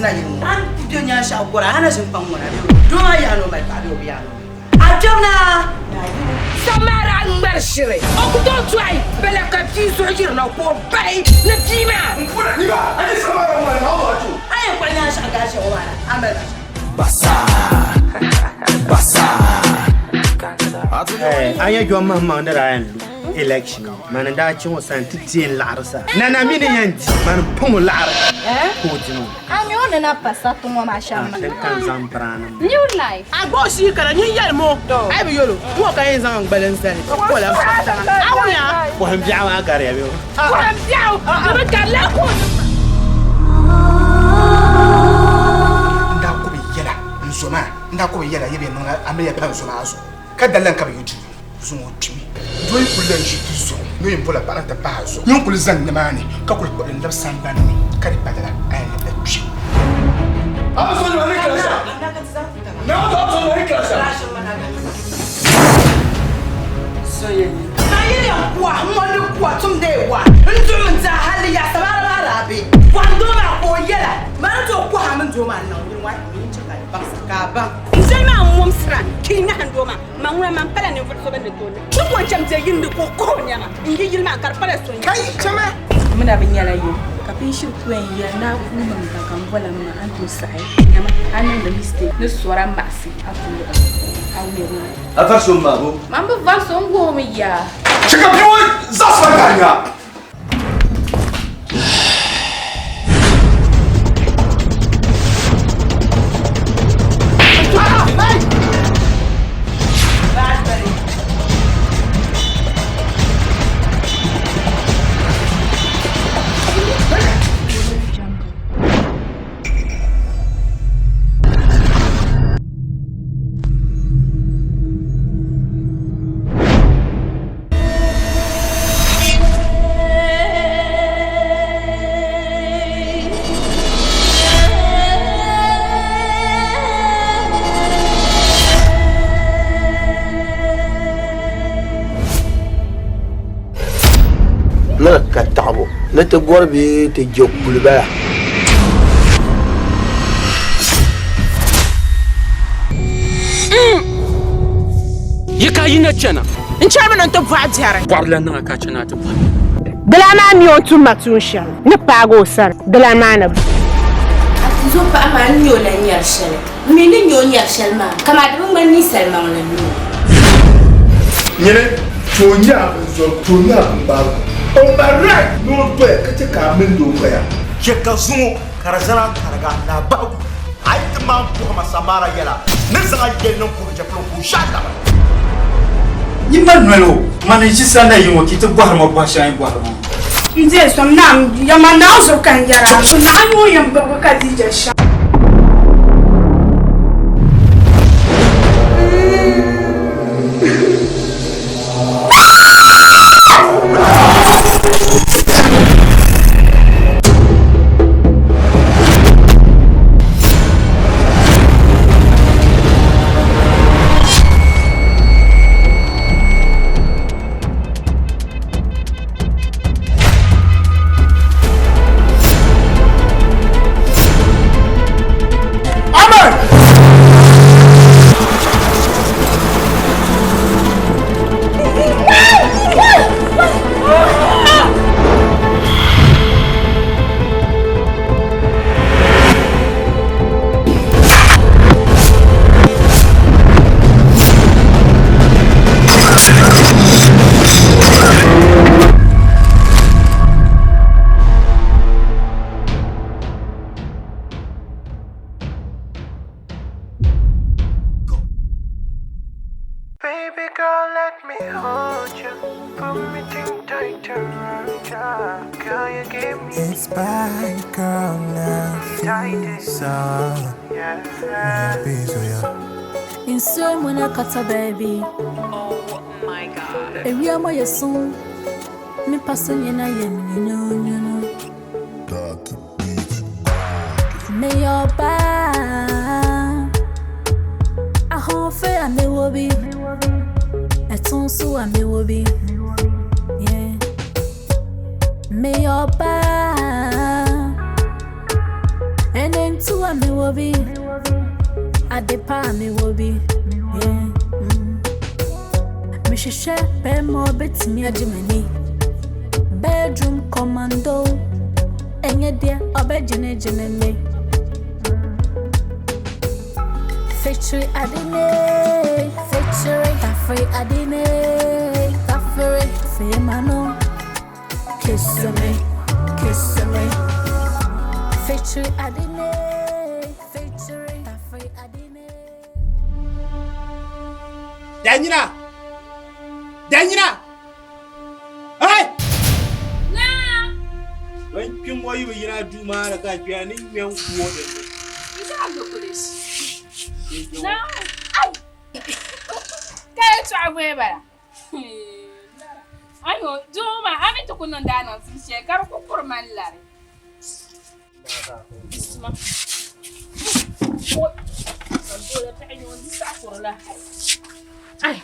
na yin an kudo nya sha gora ana shin pan mona do ya no mai ka do biya no ajona samara ngbarshire okudo twai bele ka ti so jir na ko bai na tima kuna ni ba ani samara mo na ho tu ai kwa nya sha ga she wala amela basa aya jo mamma ndara yan election man da cin wasan titin larsa nana mini yanti man pumu lar ko jinu ami ona na passa to mo mashamba kan zamprana new life agbo shi kara nyin yel mo ai bi yolo wo kan yin zan balance ko la awuya ko han biawa gare ya biyo ko han biawa ko ka la ko nda ko bi yela nsoma nda ko bi yela yebe no ameya pa nsoma aso ka dalan ka bi yutu so tumi doy kulen shi tiso no yin pola paranta pa aso nyon kul zan ne mani ka kul ko ndab sambani ka di padala ay da tushi aso ni wani klasa na do wani klasa so yin na yin kwa mo ni kwa tum de wa ndum ta hali ya sabara arabi kwando ma ko yela man to kwa ha mun to ma na yin wa yin chaka ba ka ba Zema mumsra kina handoma mangura mampala ne vurso bende tole chukwa chamze yindi ko ko nyama ngi yilma karpala so kai chama muna bin yala yo kafin shi kuwan ya na kuma ka kan bola ma an to sai nyama anan da mistake ne sora masi akulu awu ne afarso mabo mamba vaso ngomi ya chika biwa zaswa ganya katabo na te gorbi te jokkulba yika yina chana nchaba nan to fa tiara kwarla na ka chana ta fa Dalana mi on tun matun shan. Ni pago sar. Dalana na. Zo pa ama nyo na nyar shel. Mi ni nyo nyar shel ma. Kama da mun ni sel ma wala nyo. nyene tonya zo tonya ba o barak no to e kace ka min do kaya ke ka zumo karazana karaga na bagu ai ta ma ko ma samara yala ne zanga yel non ko je plan ko shaka ni manuelo maniji sana yimo kitu bwar mo bwasha bwar mo Nje som nam yamana so kan yara. So na yo yamba ko kadija sha. Kata baby. Oh my God. E wi ama yesun. Me pason ye na ye no. Me your ba. A ho fe ame wo bi. E ton so ame wo bi. Yeah. Me your ba. And then to a me wobi. Adepa me wobi. Yeah. Me shisha be more bit me a Jiminy. Bedroom commando. Enye dia obejene me. Victory adine, victory Tafri adine, Tafri say mano. Kiss me. Victory adine, victory Tafri adine. Daniela! Hey! Na! When you were you do man, I can't be an Indian water. No! Ay! Kaya try weba. Ayo, Juma, ami to kuno dana sisye karo ko kurman lari. Isma. Dole ta ayo di sa kurla. Ay.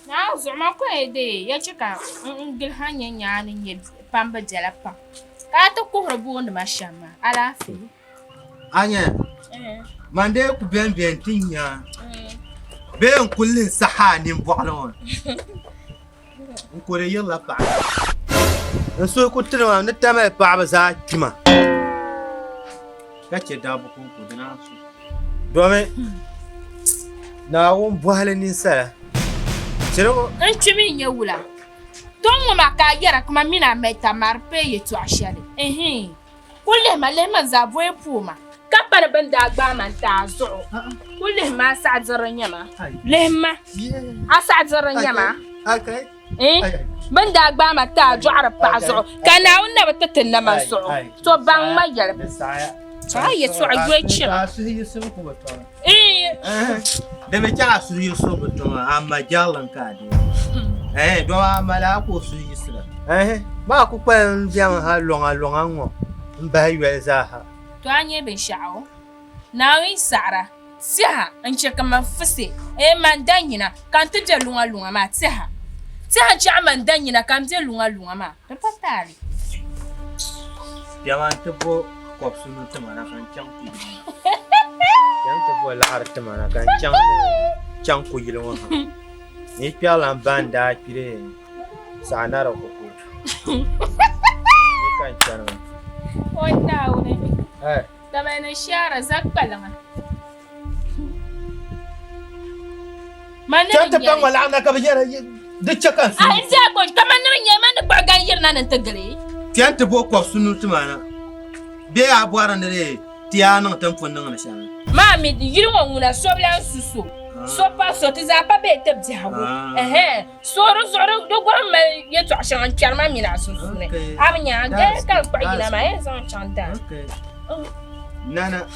Na zuma ko ede ya chika ngil hanya nyani nyel pamba jala pa. Ka to ko robu ndo mashama. Ala fi. Anya. Mande ku ben tinya. Ben kullin sahani mbwalon. Nkore yalla pa. Nso ku tira na tama pa ba za kima. Kace da bu ku dina su. Dome. Na won bwale ni sa. Sero Nchimi nyewula. Tongo makagera kuma mina meta marpe yetu ashale. Kulle malema za voe puma. Kapana banda agba man ta zo. Kulle ma sa zaranyama. Lema. Asa zaranyama. Okay. Banda agba ma ta juara pa zo. Kana wonna batatin na man so. So bang ma yar. Ay yetu agwechi. Da me kya su yi so mutum amma jalan ka de. Do amala ko su yi sira. Ba ku kwan biyan ha longa ngo. Mba yi za ha. To anye ben shao. Nawi sara. Siha anche kama fise. Man danyina kan tuje lunga ma siha. Siha cha man danyina kan tuje lunga ma. To patali. Yaman tebo ko su no tamana kan chang ku. Yang tebo la har tamana kan chang ku yilo ha. Ni piala banda pire. Sanara ko ko. Ni kan chana. Oi daune. Da na shara zakbalanga. Canta pan wala na ka biyara dukkan kan su. Ai ja ko kamar nan yaman da bagan yirna nan tagare. Canta bo ko sunu tumana. Be abuara ne tiya nan tamfon nan na shan. Mami yirwa nguna sobla susu. So pa so ti za pa be tabji hawo. Soro do gwa ma yeto ashan kyarma mina susu ne. Abnya ga kan kwa ina ma zan chanta. Nana.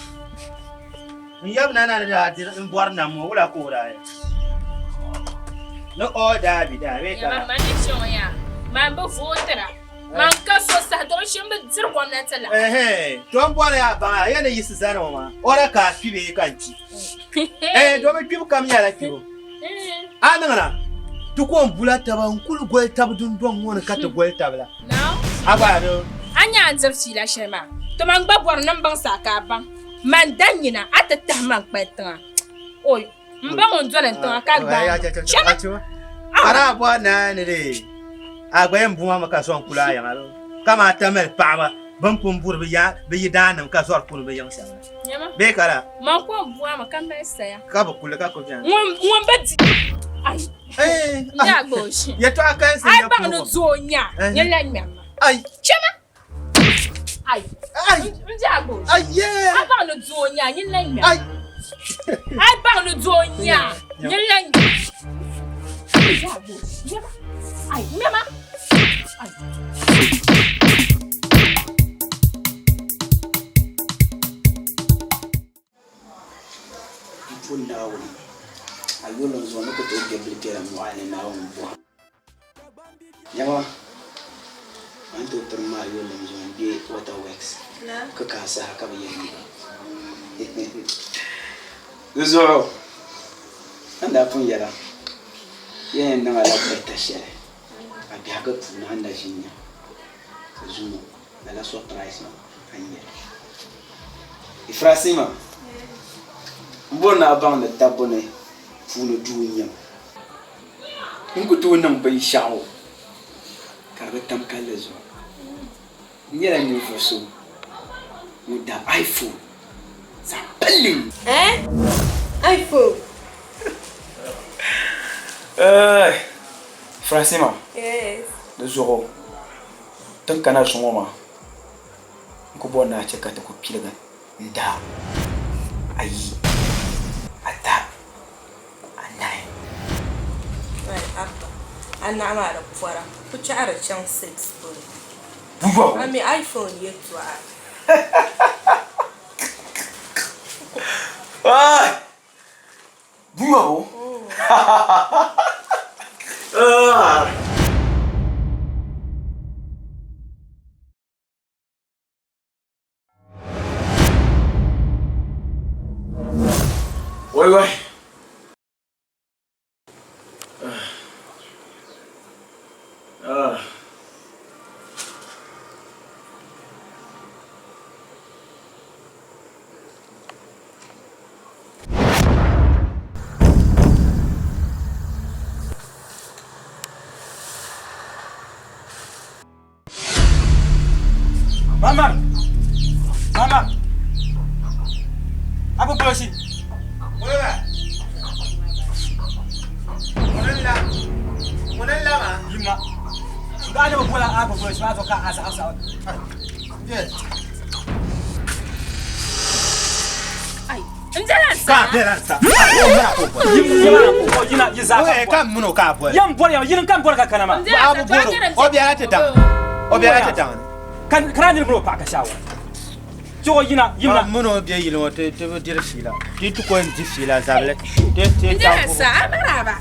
Yab nana da in buar na mo wala ko da. No oda bi da we ka. Ya ma ni shoya. Man bo votera. Man ka so sa do shimbe zir gwamnati la. To buar ya ba yana yi su zana ma. Ora ka fibe kanci. Do me pibu kam ya la pibu. Anana. Tuko mbula taba nkulu gol tabdun don wona kata gol tabla. No. Aba do. Anya anzarci la shema. To man gba bor nan ban saka ban. Man danyina atata man kpetan. Oy, mba on zo len tan ka gba. Chama. Ara bo na ne de. Agba mbuma maka so nkula ya ngalo. Kama tamel paama ban pum bur be yi danam ka so kun be yang sa. Be kala. Man ko mbuma maka mba saya. Ka ba kula ka ko bian. Won bedi. Ai. Ya goshi. Ya to aka sai ya ko. Ai ba no zonya. Yella nyama. Ai. Chama. Ai. Njago. Yeah. Aba no zonya nyilla nya. Ai ba no zonya nyilla nya. Njago. Ai, mama. Ai. Funda woni. Ayolo zo no ko to geblitera mo ane na on bo. Yawa. Anto terma ayolo zo be water works. Ka kasa ka ba yin. Zo. Anda pun yara. Yen na ala beta shere. Abi aga puna anda jinya. Zumo. Ala surprise no. Anya. Ifrasima. Mbona bang na tabone funo dunyam. Nkutu nam bay shawo. Karbe tam kalezo. Nyela ni foso. Muda iPhone. Sa pelling. iPhone. Frasima. Yes. De zoro. Tan kana songoma. Ko bona cheka ta ko pilga. Nda. Ayi. Ata. Anai. Ana mara fora. Ku ci ara chan 6 phone. Buba. Ami iPhone yetu a. Ah! Buba bo. Wait. Mama. Apa polisi? Monella ma. Yima. Sudah ada bola apa polisi atau kah asa. Yes. Ka beransa. Yima Oke, kam muno ka bola. Yam bola, yin kam bola ka kanama. Abu boro. Obiara tetang. Kan ni bro pa ka shawa. Jo yina. Muno bia yilo te dire fila. Ti tu ko ndi fila zable. Te Nderasa maraba.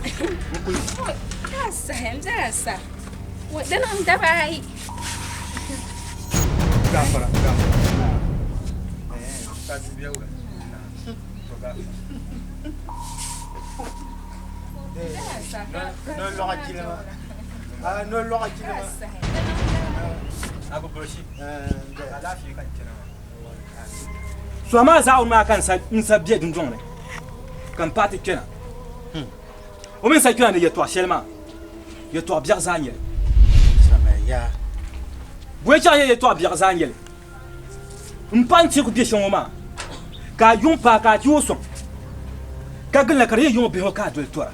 Nderasa. Wadana ndabai. Gafara. Kazi bia ula. No loga jilama. Abu polisi. Lafiya kan kira. So ma za ma kan sa biye dun jong ne. Kan pati kena. O men sa kena ne yeto shelma. Yeto biya zanyel. Ya. Bwecha yeto biya zanyel. Mpanti ku biye shoma. Ka yum pa ka tioso. Ka gna kare yum be ho ka dol tora.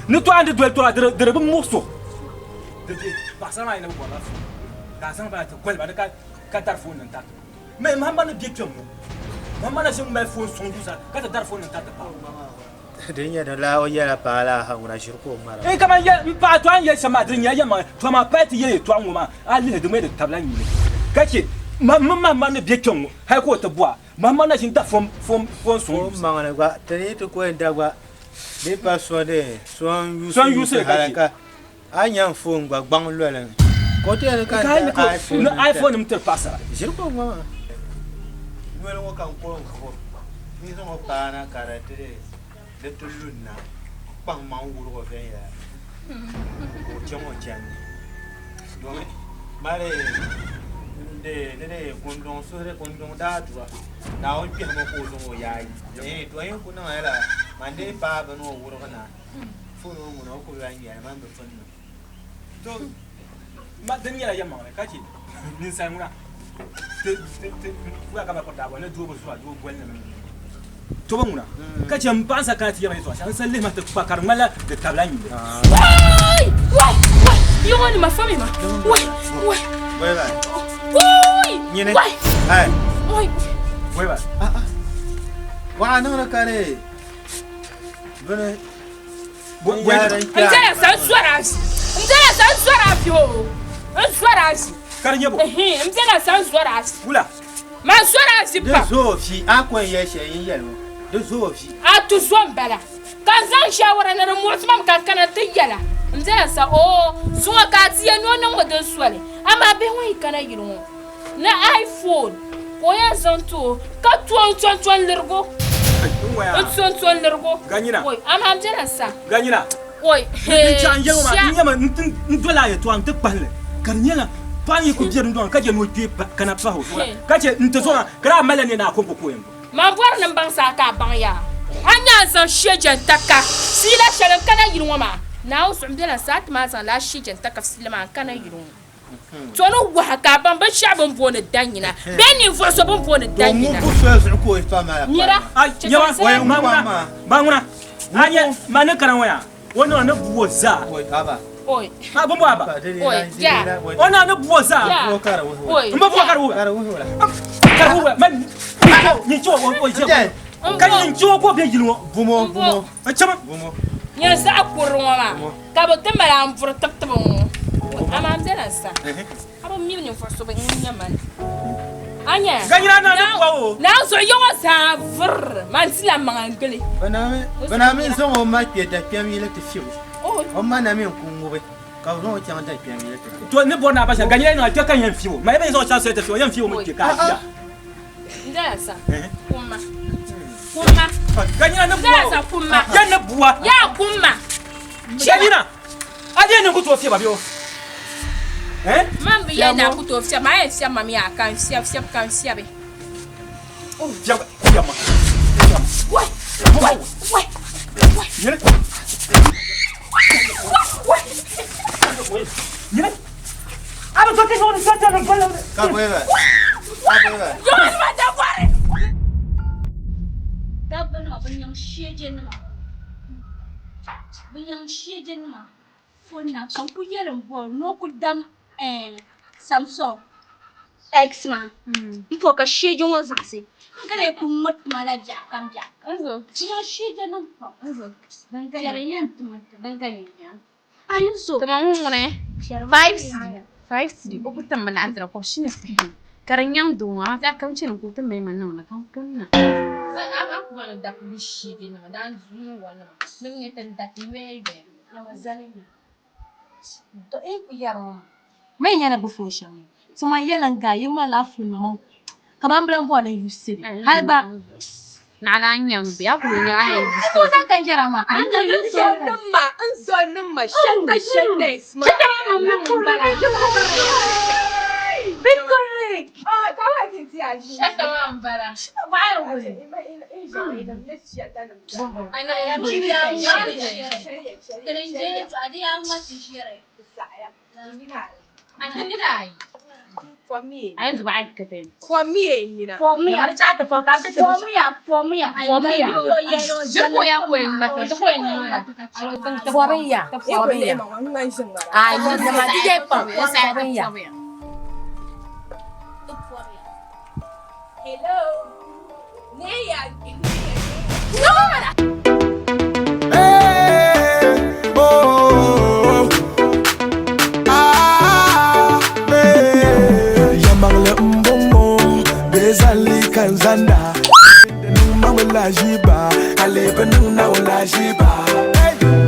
Ni to ande dol tora de bu muso. De pasama ina bola. Ka san ba ta kwel ba ka tarfon nan ta. Mais mamba na biye kyomo. Mamba na shum mai fon son dusa ka ta tarfon nan ta pa. Dinya da la o yela pala ha una shirko mara. Kama ya pa to an ya sama dinya ya ma to ma pati ye to an ma ali de me de tablan ni. Kace mama na biye kyomo hay ko ta bua. Mama na shin ta fon son. Mama na gwa tani to ko enda gwa. Ni pa so de son use haraka. Anya fon gwa gbang lwele. Ko te ka iPhone mter pasa. Shirko mama. Nwele wo kan ko ni so pa na karate. De tuluna bang manguru ko fe ya o chomo chani do mare de kondong sore kondong da tuwa na o pi mo ko so ya yi to yin kuna ala mande pa ba no wuro kana fu no mo no ko ya yi ma be fon to ma den ya yamma ka ci nin sai muna te fu ka ba ko da wala do bo so do gol na to banguna kace mpansa kati ya mai to san salle mata pakar mala de tablanyi wai yo ni mafami ma wai nyene wai ba wa na kare bane Mzee san swara yo swara kare nyebo mzee san swara kula ma swara pa de zofi akon ya sheyin yelo de zofi atu zombala kan zan shawara na mutum kan kana tiyala mzee sa so ka tiye no na modon swale ama be wai kana yiro na iPhone ko ya zanto ka tuon lergo tuon lergo ganyina oi ama mzee sa ganyina oi he chan yelo ma nyama ndola ya tuan te palle kan nyela Pani ku biya ndon ka je no tue kana pa ho. Ka je ntezo na kra malani na kompo ko yembo. Ma voir nan bang sa ka bang ya. Anya san sheje taka. Sila shalan kana yirwa ma. Na usum bila sat ma san la sheje taka sila ma kana yirwa. Tono wa ka ban ba shabon bona danyina. Beni fo so bon bona danyina. Mu so ko fa ma. Mira. Ai yawa wa manguna. Manguna. Anya mane kana waya. Wona na buwo za. Oi aba. Oi. Ha bombo aba. Oi, ja. Ona na buwo za. Oi. Mba buwo karu. Karu man. Ni cho wo je. Kan ni cho ko be yilwo. Bumo. Chama. Bumo. Nya sa kurwa ma. Ka bo tembala am fur tap tap. Ama am dela sa. Aba mi ni fo so be nya man. Anya. Ganyira na wo. Na so yo sa fur. Man sila mangangele. Banami so mo ma ke ta piami le te fiu. Oh. O ma na mi ku ngobe. Ka no ti anta piami le te. To ne bona ba sha ganyira na te kan yan fiu. Ma be so cha so te fiu yan fiu mo ke ka ya. Ndela sa. Kuma. Kuma. Ganyira na Ndela sa kuma. Ya na buwa. Ya kuma. Ganyira. Aje ne ku to fie ba bi o. Mambi ya na ku to fie ma ya fie ma mi aka fie kan fie be. Oh, ya ma. Wai. Yere. Yere. Aba so ke so ni sa ta na bala. Ka boyeba. Yo ma ta kware. Gabana banyang shejen ma. Banyang shejen ma. Fona kan ku yerin bo no ku dam Samsung X ma. Ifo ka shejen wa zase. Kana ku mat mala jakam jak. Azo. Banyang shejen ma. Azo. Dan ka yan tumat. Dan ka yan. Ayo so. Tamamu ne. 5 cedi. Ko putan mana antara ko shine. Karanyang dunga ta kamcin ku tan mai manna na kan kunna. Aku mana dak bishi din ma dan zunu wala. Nung ngetan dak iwebe. Na wazali. To ku yaro. Mai yana bu foshan. Suma yana ga yuma lafu no. Kaman blan bo na yusiri. Har ba na la nyam biya ku nya ai. Ko san kan jira ma. An da Anzonin ma shanda ma. Bitcoin. Oh, ta hakin ti aji. Shata ma ambara. Ba ai ko. Ana ya biya ma. Terenje adi amma tishire. Ana dai. For me. Ai zuba ai katen. For me ni na. For me, ar cha ta fa ka ta. For me. Ko ya ko en ba to ko en na. For me ya. Ai, ni ma di je pa. For me ya. Hello. Ne ya. Kanzanda numa wala jiba aleba nuna wala jiba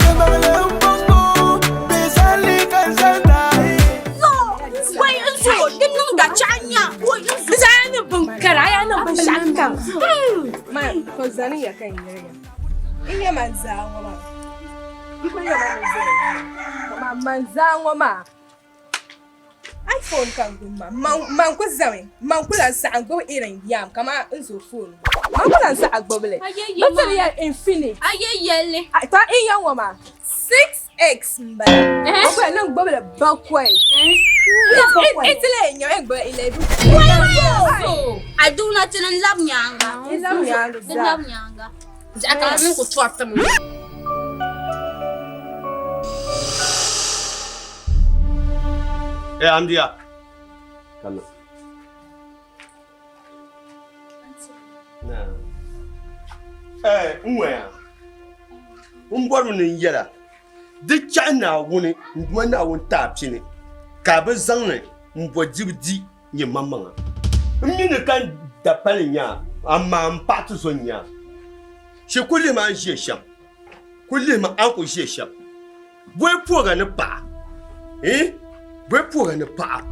mamale mbongo bezali kanzanda wai inso din nun ga chanya wai zani bunkara ya nan ban shakka Ma, ko zani ya kan yaya. In ya manzango ma. Ipo ya manzango. Ma manzango ma. iPhone kan gumma man ku zawe man kula sa agbo irin yam kama nzo phone man kula sa agbo bele battery ya infinite ayeyele ta in yan wa ma 6x mba ko na gbo bele bakwai itile nyo egbo 11 I do not love nyanga love nyanga Aka min ku twafta mu. Amdia. Come. Nwa. Ngwaru ni yela. De chana woni, ndwana won tapchini. Ka be zanne, mbo jibdi nye mamanga. Mine kan dapale nya, amma mpatu so nya. She kule ma je sham. Kule ma anko je sham. Boy poga ne pa. Boy poga ne pa.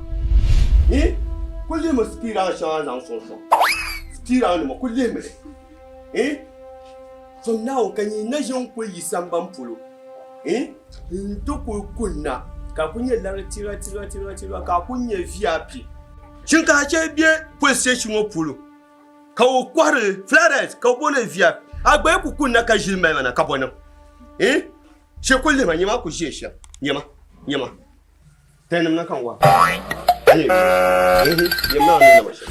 Kule ma skira sha zan so so. Skira no kule me. So now kan yi na jon ko yi samban pulo. Ndoko kunna ka kunye la tira ka kunye VIP shin ka ce biye police station o pulu ka o kware Flores ka bone VIP agba ku kunna ka jilma mana ka bona she kulle ma nyama ku jesha nyama tanam na kan wa ayi nyama na ma shi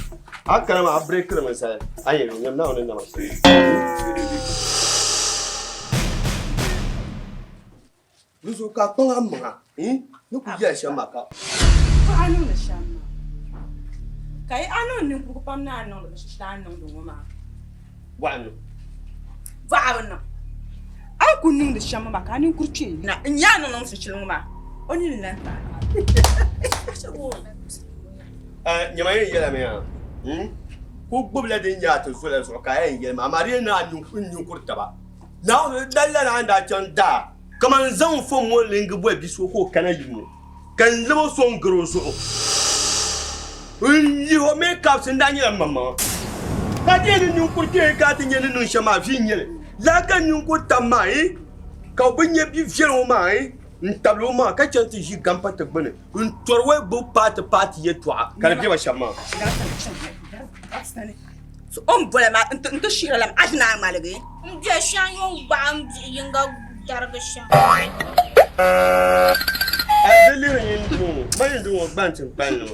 akara ma break kira man sai ayi nyama na ma shi Nuzo ka tonga ma nuku jesha maka anu na shama kai anu ni ku pam na anu na shi ta anu do ma wanu va'abna ai kunnin da shama maka ni kurce na nya no no su chilun ma oni ni nan ta nyama yin yela me ya ko gbobla de nya to so la so ka yin yela ma mari na nyun kurta ba na dalla na anda can da kaman zan fo mo lingi bo bi so ko kana yimu kan lebo so ngro so yi ho me kap sin da nyela mama ka de ni nyun kurte ka tin yela nun shama fi nyele la ka nyun kurta mai ka binye bi fiero mai ntablo ma ka chanti ji gampa te bene ntorwe bo pat ye toa ka bi ba shama so on bola ma nto shira lam ajna malage je shan yo bam yinga darga shan dele yin do mai do bantin panno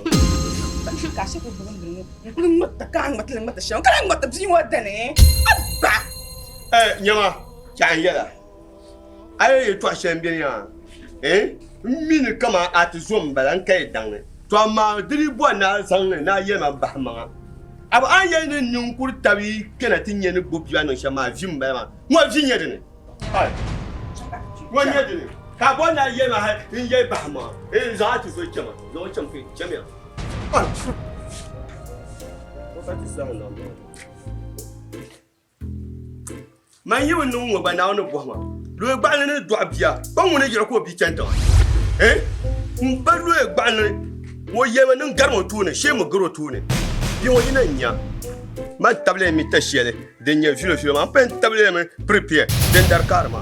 ka shi ko bugum mata kan mata shan kan mata bi wadane abba nyama chan yela ayi to shan bi ya mini kama ati zom balan kai dangne to ma diri bo na sanne na yema bahma aba an yene nyunkur tabi kena tinye ne gopi anu shama vim ba ma mo vinye de ne ai mo nye de ne ka bo na yema ha ye bahma za ati zo chama zo cham fi chamia ai ko fati sa na man yi wonu wo ba na wonu bo ma lo gba ne do abia ba wonu je ko bi chanta mba lo gba ne wo yema ne garmo tune shemo gro tune bi wo ina nya ma table mi tashele de nya filo ma pen table me prepare den dar karma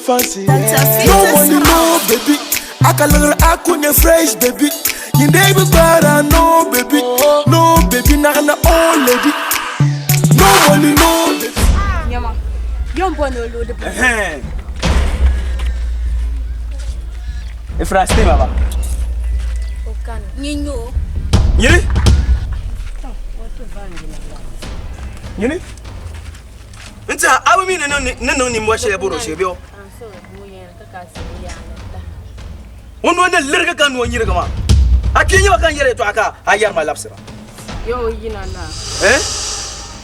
fancy. No money, no baby. I can learn I couldn't fresh baby. You never better, no baby. No baby, not an old lady. No money, no baby. Yama, young boy, no load. If I stay, Baba. Okay, Nino. Yini? Yini? Nta abu mi no ni mo shele boro shebio. Wono ne lerga kan wo nyire kama. Akinyi wakan yere to aka ayar malapsira. Yo yina na.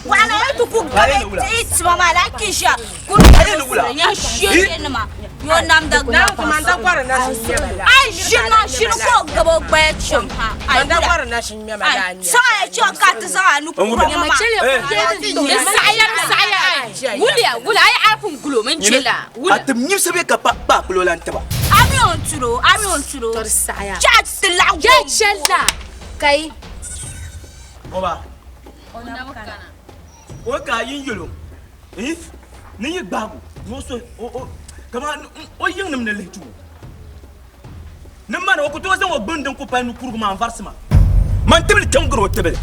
Wana wetu kugabe it's mama la kisha. Ya shie ma. Yo nam da na komanda kwara na shinyama. Ai shino ko gabo gbe champa. Ai da kwara na shinyama da nya. Sa e cho ka tsa nu ko mama. Saya. Wulia ai afun gulo men chela. Atem nyim sebe ka pa gulo lan taba. Ami on turo. Tor saya. Chat la. Je chela. Kai. Oba. O ka yin yelo. Ni yi gbagu. No so kama o yin nam ne letu. Nam man o ko to zan o gbandin ko pa nu kurgu man varsma. Man tebel tangro tebel.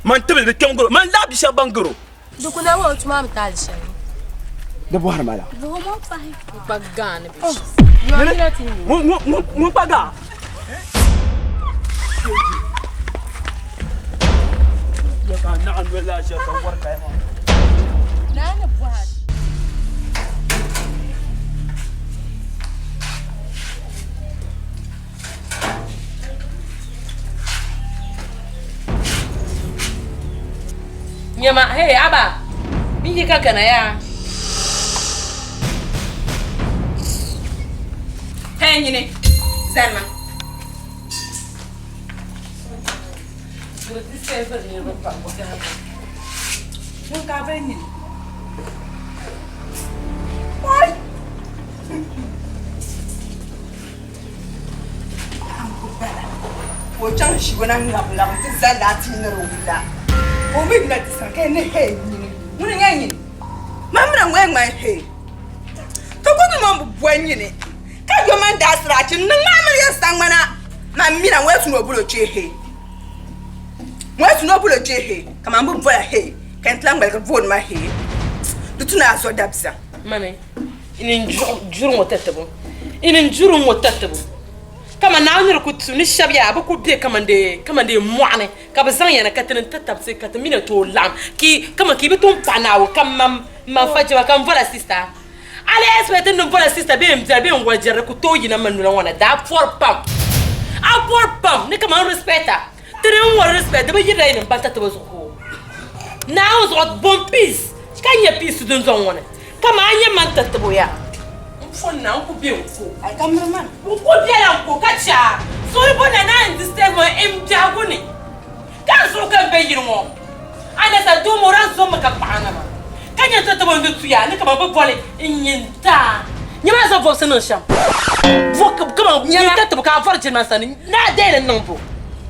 Man tebel de tangro. Man labi sha bangro. Dukuna wo tuma mtal shay. Da bo har mala. Bo mo fa bagana bi. Yo ni lati. Mo paga. Ya ka na an wala sha tawar kai ma. Na buat. Nyama, hey, Aba. Miji kaka na ya. Hey, nyine. Zama. Wo chang shi wona ngam ngam ti za la ti na ro la. O mi na ti sa ke ne he ni. Mu ni nyanyi. Ma mra ngwe ngwe he. To ko ni mo bu anyi ni. Ka yo man da sra chi na ma me ya sang mana. Ma mi na we tu no bulo che he. Mo tu no bulo che he. Ka ma bu vola he. Kan tlang bal ka von ma he. Du tu na so dabsa. Mane. Inin juru mo tatabo. Inin juru mo tatabo. Kama na wani rukutu ni shabya abu ku be kamande mu'ane ka bazan yana katin tatabse katamina to lam ki kama ki bitum panawo kam man fajwa kam vola sister ale espete no vola sister be mja be ngwajer ku to yina manura wana da for pam a for pam ni kama respecta tere mo respect be yira ina banta to zo now zo bon peace kanya peace dun zo wana kama anya man tatabo ya Fonna ko be ko ay cameraman ko biela ko kacha so ibona na ndistemo emjaguni kan so kan be yirmo ana sa do moran so maka paana ma kanya tata bo ndu ya ne kama bo bole nyinta nyama so vo seno sham vo kama nyinta to ka farje man sani na dele nombo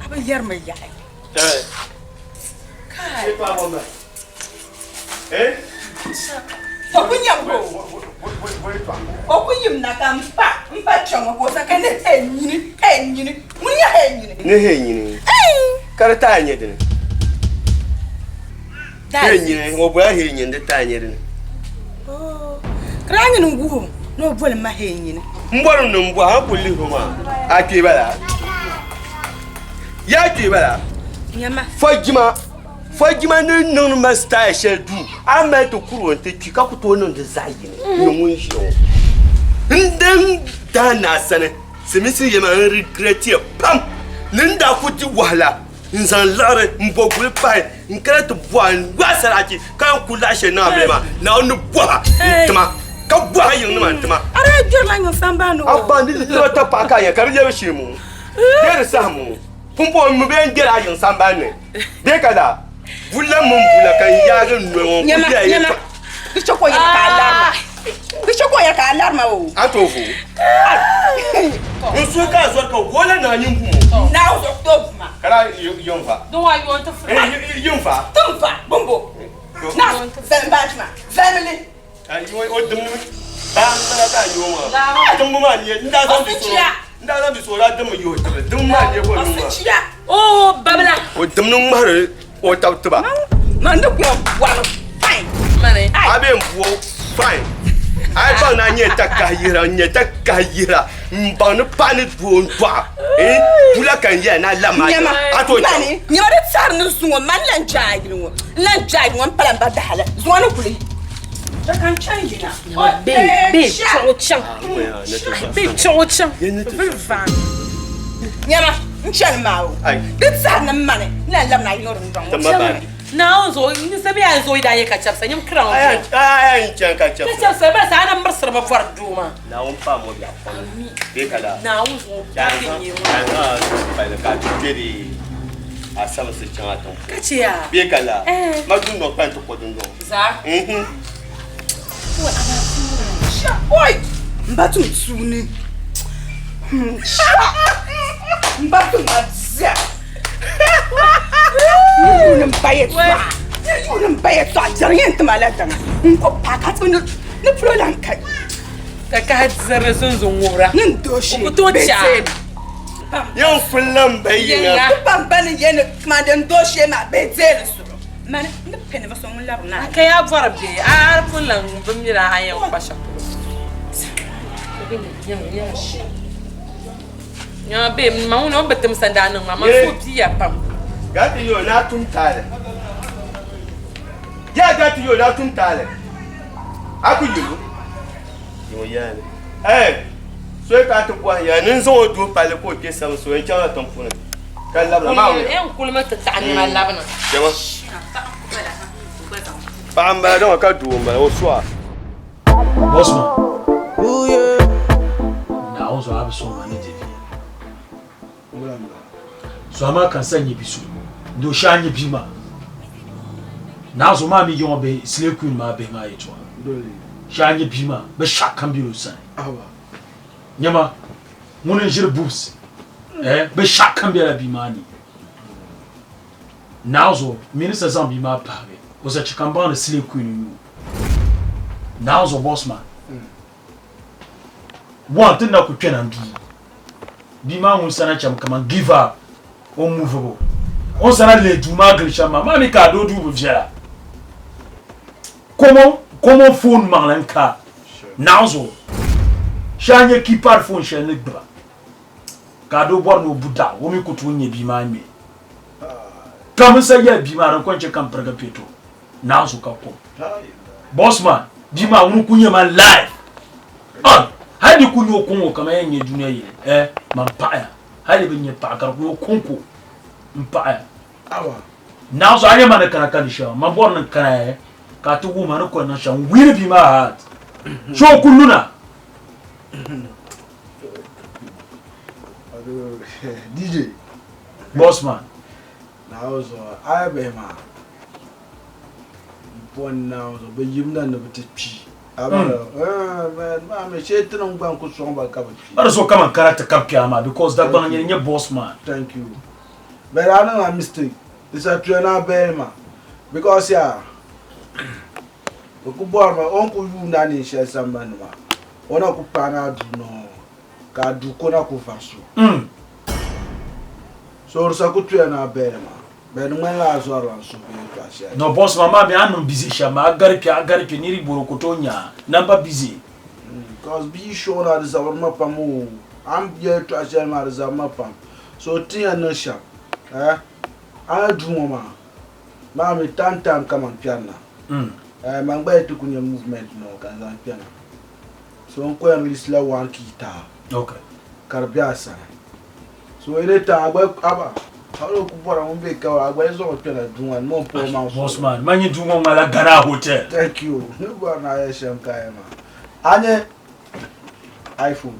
aba yarma ya kai c'est pas bon to kunyam ko o kunyim na ka mpa chongo ko sa kene henyini munya henyini ne henyini karata anye dene henyini o bwa henyini de tanye dene kranya nungu no bole ma henyini mboro no mbwa ha kulli homa ake bala ya ke bala nyama Fajima no master shedu ama to kuro nte kika kuto no design no munshi o ndem dana sane semisi yema regret ye pam ninda kuti wala nzan lare mbogule pai nkara to bwan wasaraki kan kula she na blema na onu bwa tama ka bwa yin ma tama ara jurla nyo samba no abandi to ta paka ya karje shimu der samu pumpo mu ben gera yin samba ne de kada Vula mumbula kan yaga no nyama bichoko ya ka alarma bichoko ya ka alarma o atofu nso ka zo ka wala na nyimbu na zo tofuma kala yomfa don't want you want to free yomfa tumfa bombo na zambajma family ayi o dum ba na ka yoma dum ma ni nda zo biso la dum yo dum ma ni ko dum oh babla o dum no mare o tautuba mando ko wano fine mane abe mbuo fine ai ba na nyeta kahira mbanu pani duonwa bula kan ye na lama ato mani nyore tsar no sungo man lan jai no pala ba dala zwana kuli ta kan change na be chocha nyama nchan mawo dit sa na mane na lam na yor ndong na zo ni sabi an zo ida ye kachap sa nyam kran ay nchan kachap sa ba sa na mbasra ba farduma na on pa mo ya pa be kala na on zo ya na ba le ka tedi asa se chan aton kachia be kala ma dun no pa to ko dun do za wa ana sha oi mbatu tsuni mbatu mazia Yun bayet sa jaryen tumalata nko pakat mo ni prolan kai ka zara sun zungura nin doshi ko to cha yon fulan bayina pam ban yen kmandan doshi ma bezel su man ni pene ba son labna ka ya farbe a fulan bamira ayan kwasha ya be ma uno betem sandana mama so biya pam gati yo na tum tale ya gati yo na tum tale aku yulo yo yani so ka to kwa ya nin so do pale ko ke sam so en chawa ton funa kan labna ma en kulma ta tani ma labna jama Pamba don't ka do ma o so a. Bossman. Oh yeah. Na also have so many TV. So ama kan sanye bisu. Do shanye bima. Na so ma mi yon be slave queen ma be ma yetwa. Shanye bima be shakam bi usan. Awa. Nyama munen jir boost. Be shakam bi la bimani. Na so minister zambi ma pare. Was a chikamba na slave queen you. Na so bossman. One thing that could train and be man who sana cham come and give up unmovable. On sana le do magri chama mami ka do via. Comment phone man ka now so shanye keeper phone shanye bra ka do bor no buda wo mi kutu nye bi man me kam say ya bi man ko nche kam praga peto now so ka ko boss man bi ma wo kunye man live hadi kunyo kongo kama yenye dunia ile mampaya hadi benye pakar kunyo konko mpaya awa now so anya man kana kanisha mabor na kana ka to wo man ko na shan wiri bi ma hat so kulluna DJ boss man now so I be ma bon now so be yimna no bitipi man me she tinu ngban ku so ba ka ba ara so kama karata kapke ama because that ban nye boss man thank you but I know a mistake it's a trainer be ma because yeah ku bor ma on ku yu na ni she samba no ma ona ku pana du no ka du ko na ku faso so sa ku trainer be ma but when la so ran so be ka she no boss mama be anum busy shama agaripi niri borokotonya number busy because be sure that is our map mo I'm here to ashare my map so tia no sharp I do mama me time come on piano man buy to kunya movement no kan zan piano so on ko really slow one guitar okay karbiasa so ile ta aba how ku bora mo be ka agba so piano do one mo po ma boss man manyi do mo mala Ghana hotel thank you no go na ya shem kai ma anye iPhone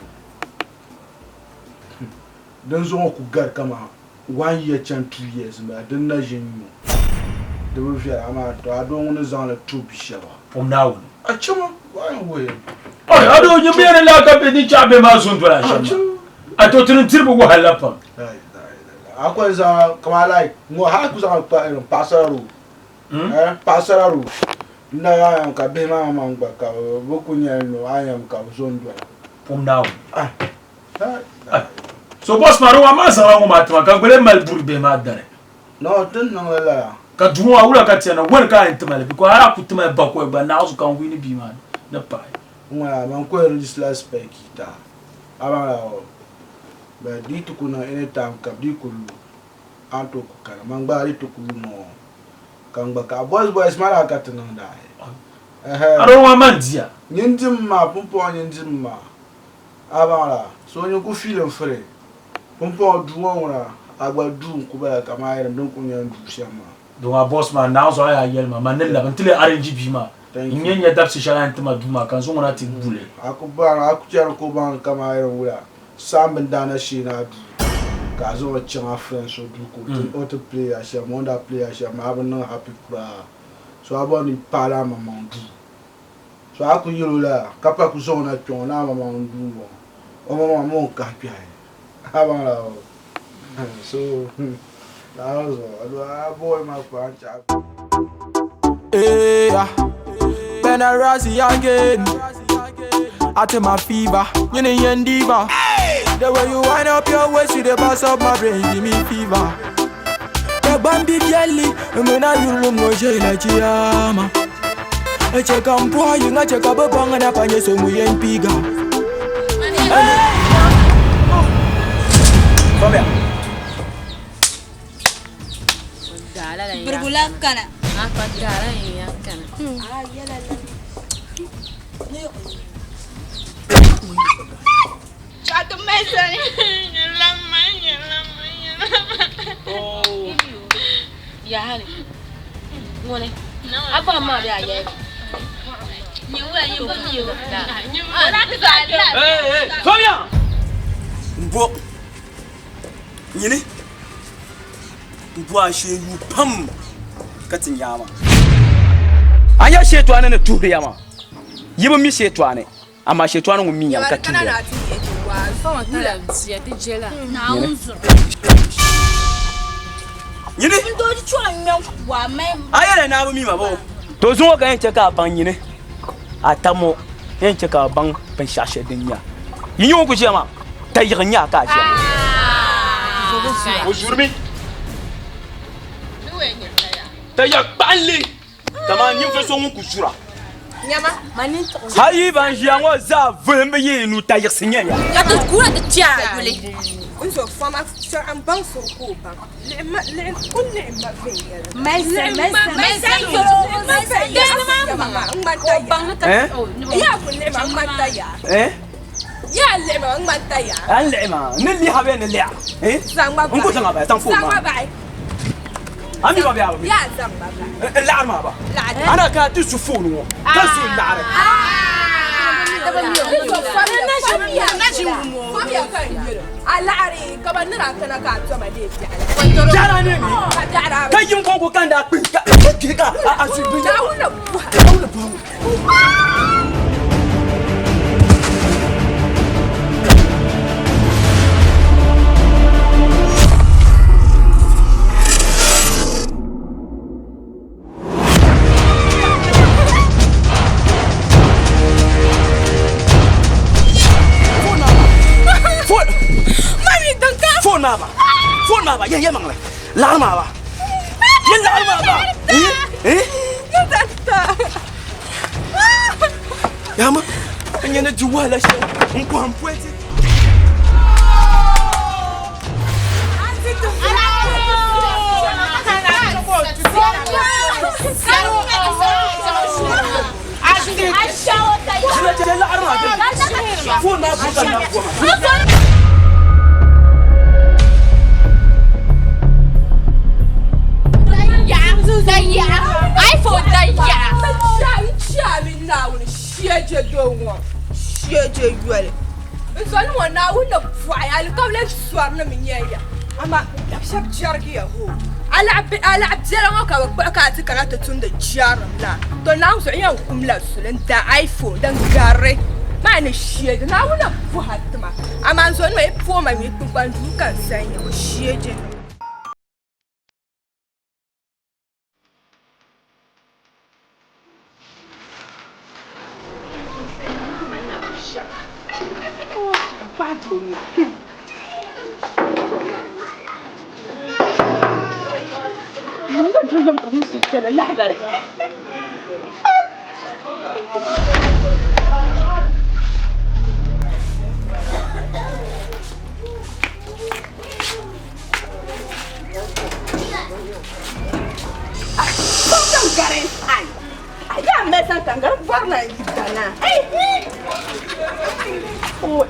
dan zo ku gar kama 1 year chan 2 years ma dan na jinyu de wo fi ama to adon woni zan la to bi shaba from now a chama why way ay ado nyi be la ka be ni chabe ma zon to la shama ato trin tirbu go halapa akwa za kama like ngo ha ku za pasaro pasaro na ya ka be ma ngba ka boku nya no ayam ka zon do from now so boss maro wa ma sa wa matma ka gbele malbur be ma dare no tin no la ka dumo awura ka tiana won ka intmale bi ko ara ku tma ba ko ba na so kan wini bi man na pa ngwa man ko register spec ta aba ba di to kuna anytime ka di ko anto ko kana man ba ri to ko no kan ba ka boys mara ka tin da aro wa man dia nyindim ma pompo nyindim ma aba la so nyu ku feel free pompo duwa wona agba du ku ba ka ma iram don ku nyan du shama don a boss man now so ya yel ma manella ban tile arrange bi ma nyenya dab si shala ntma duma kan so ngona ti bule akubara akuchara ko ban ka ma iram wula sambin dana shi na du ka zo chama friends so du ko auto player sha monda player sha ma ban no happy pra so aboni para ma mondu so aku yulula kapa ku zo na chon na ma mondu o mama mo ka pia aba la so that was a boy my pancha Ben I rise again at my fever you know yen diva the way you wind up your waist with the boss of my brain give me fever the bambi jelly mena yulu ngoje la chiama eche kampo yinga cheka babanga na panye so muyen piga come here berbulan kana apa dala ya kana yala Chato mesani lama oh ya hali ngone Apa ma ya ye. Combien? Mbo. Nyini. Mbo a she yu pam. Katin yama. Anya shetwane ne tuhiyama. Yibo mi shetwane. Ama shetwane ngumi nyam katunde. Nyini. Ayele na mi mabo. To zuwa ga yanke ka ban nyine. Atamo yanke ka ban ban shashe dinya. Yinyo ku jema. Tayinya ka je. Aujourd'hui. Tayak banli. Tama nyin fa so mun kusura. Nyama mani to. Hayi ban jiango za vembe yi nu tayak sinya ya. Ya to kura de tia yule. Unso fama so am ban so ko ba. Le kun le ma venga. Mais ya kun le ma mataya. Ya le ma mataya. An le ma. Ne li habe ne le. Zangba ba. Unko zanga ba tan fo ma. Zangba ba. Ami ba ba. Ya zangba ba. La ma ba. Ana ka tu su fo no. Ka su la re. Alari kaba nira kana ka to ma de jara ne mi ka yin ko kan da pin ka a su bi ja wala Phone ma ba ye mang le la ma ba ye la ma ba ya ma nyene juwa la she nko ampwete iPhone now share do share yuale so no na wona fwa ya ka le swar na minya ama shab jargi ya ho ala zera ka ba ka ti kana to tunda jaram la to na so yan kumla sulenta iPhone dan gare ma ne share na wona fwa hatma ama so no e fo ma mi tukwan du kan sanya o share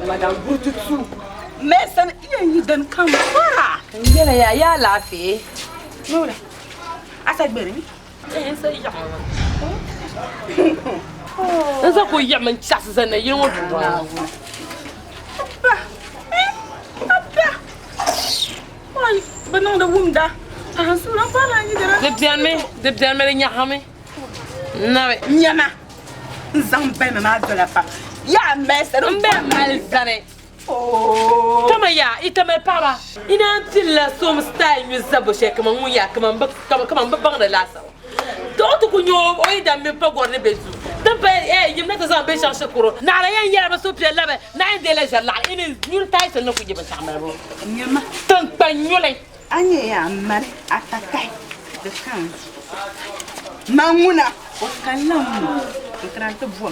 Madame Boutoutou, mais ça ne donne comme ça. Il y a la fille. Non, là. À cette belle. C'est ça. C'est ça qu'il y a une chasse, ça n'est rien. Ben non, de Wunda. Ah, c'est pas là. De bien, mais il y a jamais. Non, il y a ma. Zambé, ma de la femme. Ya mais c'est un peu mal zané. Oh. Comment ya? Il te met pas là. Il a un petit la somme style mieux saboché comme on y a comme un bang de la salle. D'autres qu'on y a, oui, d'un peu pas gagné besoin. D'un peu, il me met un peu chercher courant. N'a rien hier, mais sauf là, n'a un délai là. Il est nul taille, c'est non pour y passer mal. Nyama. Tant pas nulé. Agne ya mal attaqué de 15. Mamuna, au calam. Il train de boire.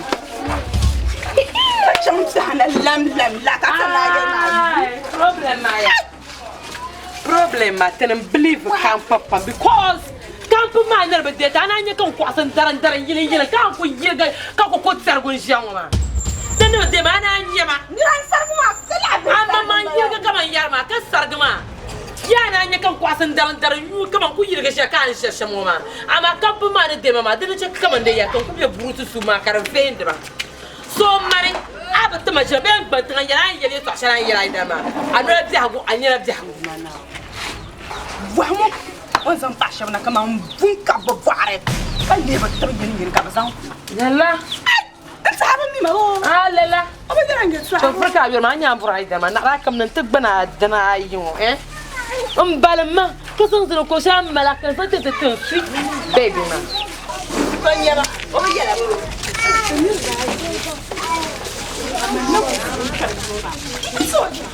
Problem I can't believe can't papa because can't put my never did and I can't cross and daran yelling can't put you can't put Sargon young man. Then the demand and Yama. I'm a man, you come and Yama, Sargama. yana nya kan kwasan daran yu kaman ku yirga shi kan shi mu ma amma kan bu ma ne de mama da ce kaman da ya kan ku be burutu su ma karan fe ndira so mare abata ma jabe ban tan yana yele to shara yela da ma anu bi hagu anyira bi hagu mana wahmo on zan ta shabna kaman bun ka babare kan ne ba ta yin ka ba san yalla تعبان مي ما هو لا لا أبى درانج تسوى شوف ركع يوم ما نيام برايدا ما نراكم ننتبنا دنا يوم بالما كسر كوشام ملاك الفتى تنفي بيبي ما بنيرا وبيلا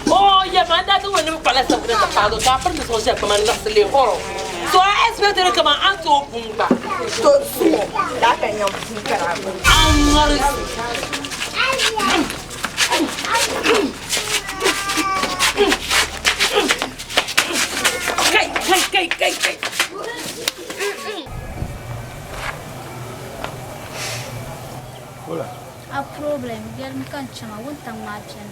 Oh ya manda tu wani pala sabra ta pado ka par so se kuma nas le horo so a expect que kama anto pumba to so da kan yau kun kara amar kai Hola. A problem, gel mi kan chama wonta ngachen.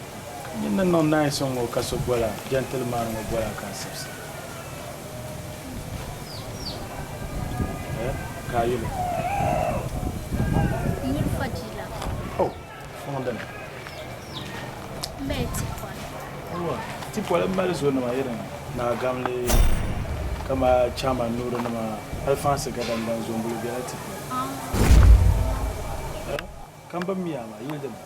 Ina no nice on ka so bola, gentleman mo bola kan sipsi. Ka yule. Yul fajila. Oh, fondan. Beti kwa. Oh, tipo la mal zo na yere na gamle kama chama nuru na alfanse gadan dan zo mbulu bi ati. Kamba miyama yilde ma.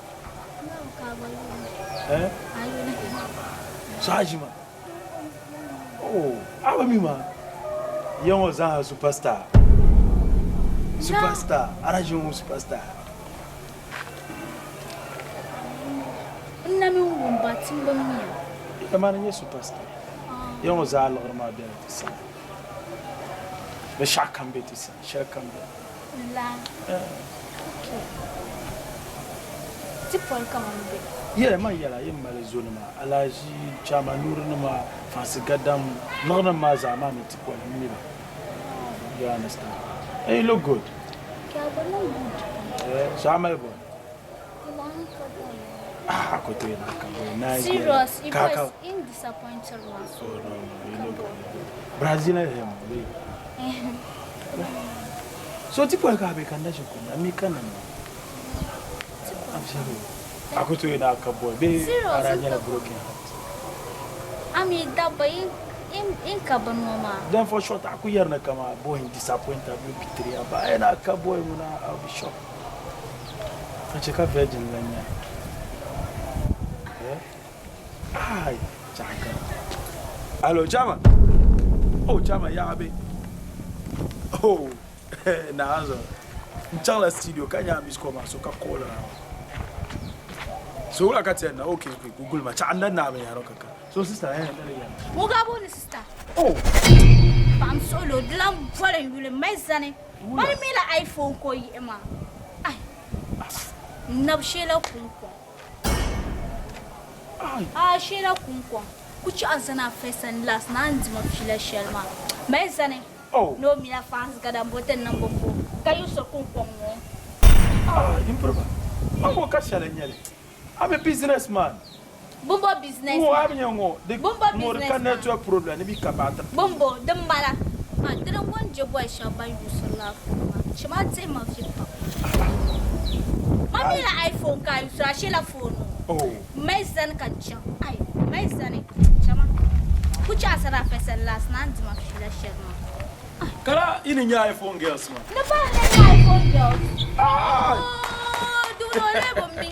Sajima. Oh, aba mima. Yango za superstar. Superstar, arajun superstar. Nami wumba timba miya. Kama nye superstar. Yango za alor ma be tisa. Be shakambe tisa, shakambe. La. Okay. Tipol kama mbe. Yele ma yala yemma le zone ma alaji chama nuru ma fasigadam nona ma za ma ne tipol mimi. You understand? And you look good. Shama bo. Ah, ko to na ka boy nice. Serious, it was in disappointed one. Oh no, you look good. Brazilian him. So tipol ka be kan da shi kun ami kan nan. Aku tu ina ka boy be aranya la broken heart. Ami daba in ka ban mama. Then for short aku yarna kama boy disappointed be pitria ba ina ka boy muna I'll be shocked. Ache ka virgin lanya. Ai, chaka. Allo Chama. Oh Chama ya be. Oh, na azo. Mchanga studio kanya miskoma so ka call na. So ula katena okay Google ma cha andan na me yaro kaka. So sister Muga bo ni sister. Oh. Pam solo dlam vola yule maizane. Bari mi la iPhone ko yi ema. Ai. Nabshela kunko. Ai. Shela kunko. Kuchi azana fesan last na ndima fila shelma. Maizane. Oh. No mi la fans gada mboten na mbombo. Kayo so kunko mo. Ah, improba. Mango kashala nyele. I'm a businessman. Bumbo business. Oh, I'm young. The Bumbo business. Can network problem. Ni kabata. Bumbo, the mala. I didn't want your boy shall buy you some love. She might say my people. Mommy, la iPhone guy, so I shall phone. Oh. My son can jump. I, my son, Chama. Put your son up as a last night, my shall. Kala, in your iPhone girls, man. No, iPhone girls. Oh, do not ever me.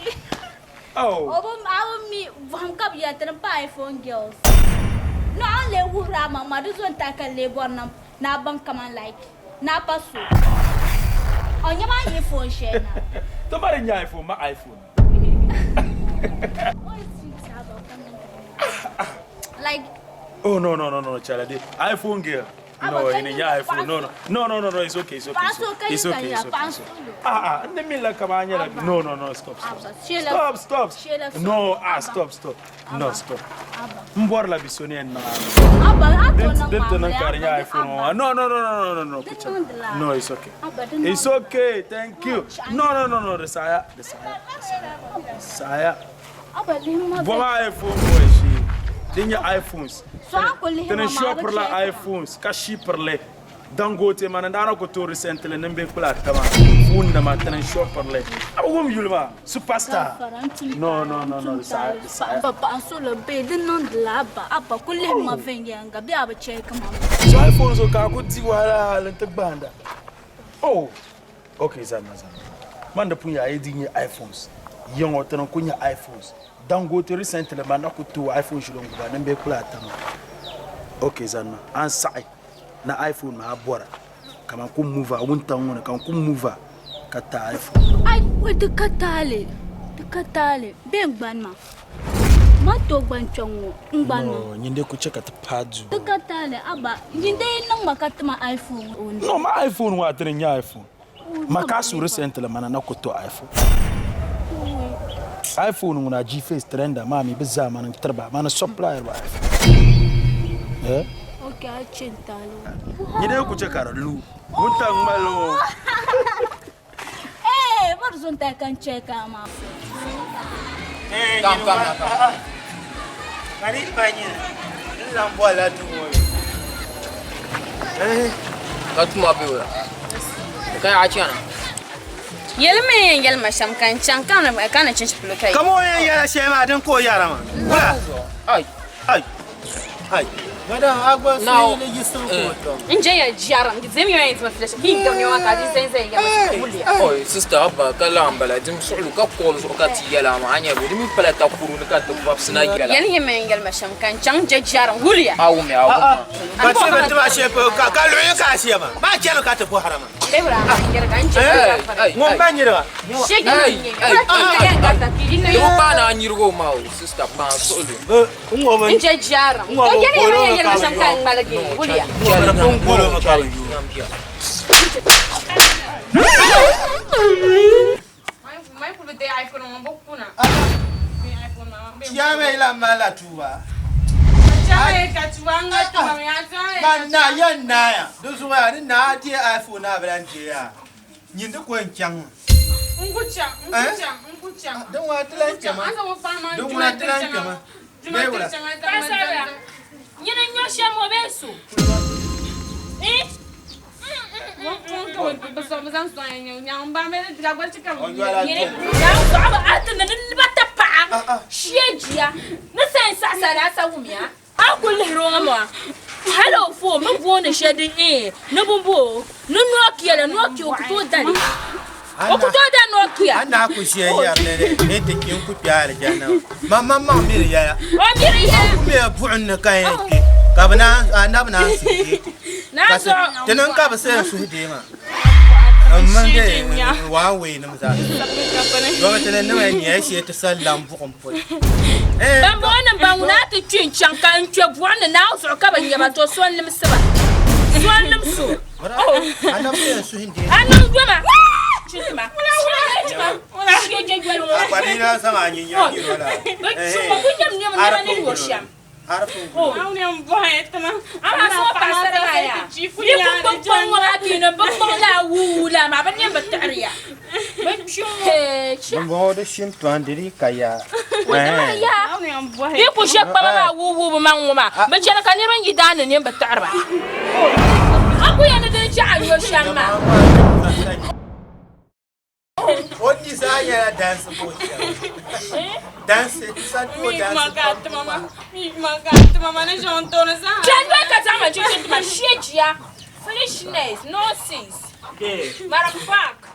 Oh. I me one cup yet and buy iPhone girls. No, only who Rama, mother's one tackle labor na bank come on like Napa soup. On your iPhone share. Don't buy your iPhone, my iPhone. Like, oh, no, child. iPhone girl. No, in your iPhone. No, it's okay. It's okay. Let me like no, stop. No, stop. No, stop. Mbor la bisoni na. Didn't carry iPhone. No. No, it's okay. It's okay. Thank you. No, the saya. Boy iPhone boy she. dinha iPhones. Tenen shop per la iPhones, ka shi per le. Dangote man ndana ko to recently nembe kula tama. Phone na ma tenen shop per le. Abum yulma superstar. No. Papa anso le bed non de là-bas. Apa kulle ma venga bi aba check ma. So iPhones o ka ko ti wala lente banda. Oh. Okay, Zana. Man da punya ai dinha iPhones. Yongo tenen kunya iPhones. Dangote recently man na ko to iPhone shulon ba nembe kula tama. Okay, Zana. An sai na iPhone ma bora kama ku move wunta ngone kan ku move ka ta iPhone ai we de katale ben gbanma ma to gban chongo ngbanma nyinde ku cheka ta padu de katale aba nyinde nang makatma iPhone no ma iPhone wa tren nya iPhone makasu recently mana na ko to iPhone ngona G-Face trenda mami bizza mana tarba mana supplier ba eh Nyide ku chekara lu. Munta ngmalo. Barzonta kan cheka ma. Kam. Kari banyak. Lambola tu. Katuma biwa. Kai achana. Yelma sham kan chan kana chin shplo kai. Kamo ya shema dan ko yara ma. Ai. Madam, agba so ile gisu ko. Nje ya jara, ngizemi ya izma flash. Hinga ni wakati zenze ya masulia. Oh, sister abba kala ambala dim sulu ka kol so ka ti yala ma anya bi mi pala ta kuru ka ta bab sina yala. Yani yema ngel masham kan chang je jara hulia. Awu me awu. Ba se ba tuma she ka lo yo ka she ma. Ba jelo ka ta ko harama. Debra ngel kan je. Ngom ba nyira. Shege ni. Yo ba na nyirgo ma sister ba sulu. Ngom nje jara. Ko yani yema masham kan malagi hulia. Mai pulu te iPhone mo bokuna. Chame ila mala tuwa. Chame ka tuwanga tuwa mi atwa. Manna yanna ya. Duzuwa ni na ti iPhone na branje ya. Nyinde ko nkyang. Ngucha. Don wa tlan chama. Don wa tlan chama. Beura. Pasara. Nyina nyosha mo beso. Hello for me wona shedi no bumbo no nokia la nokia okuto dali okuto da nokia ana ku she ya ne te kin ku piare jana mama miri ya o miri ya ku me bu'un kai ke kabana anabna su na so tenan ka ba sai su de ma amma de wa we na maza do tenan ne ne shi ta sallam bu'un po ban bona banguna ta cin can kan ce buwan na so ka ban yaba to son lim siba son lim so ana ba su hindi ana goma chima wala shi je gwalo abani na sama nyinya ni wala chuma kunyam nyam na ni wosham Au ne mboe tama. Ama so pasara ya. Ni ku pon wala dina ba la wula ma ban yamba tariya. Ba chum Bon de shim twandiri kaya. Ya. Ni ku shek ba ma wu ma ngoma. Ba chana kan ran gidana ne ba tarba. Aku ya na da cha ayo shamma. What is I dance for? Dance, mama na jonto na sa. Chandwa katama chichi ma shejia. Foolishness, nonsense. Marak fuck.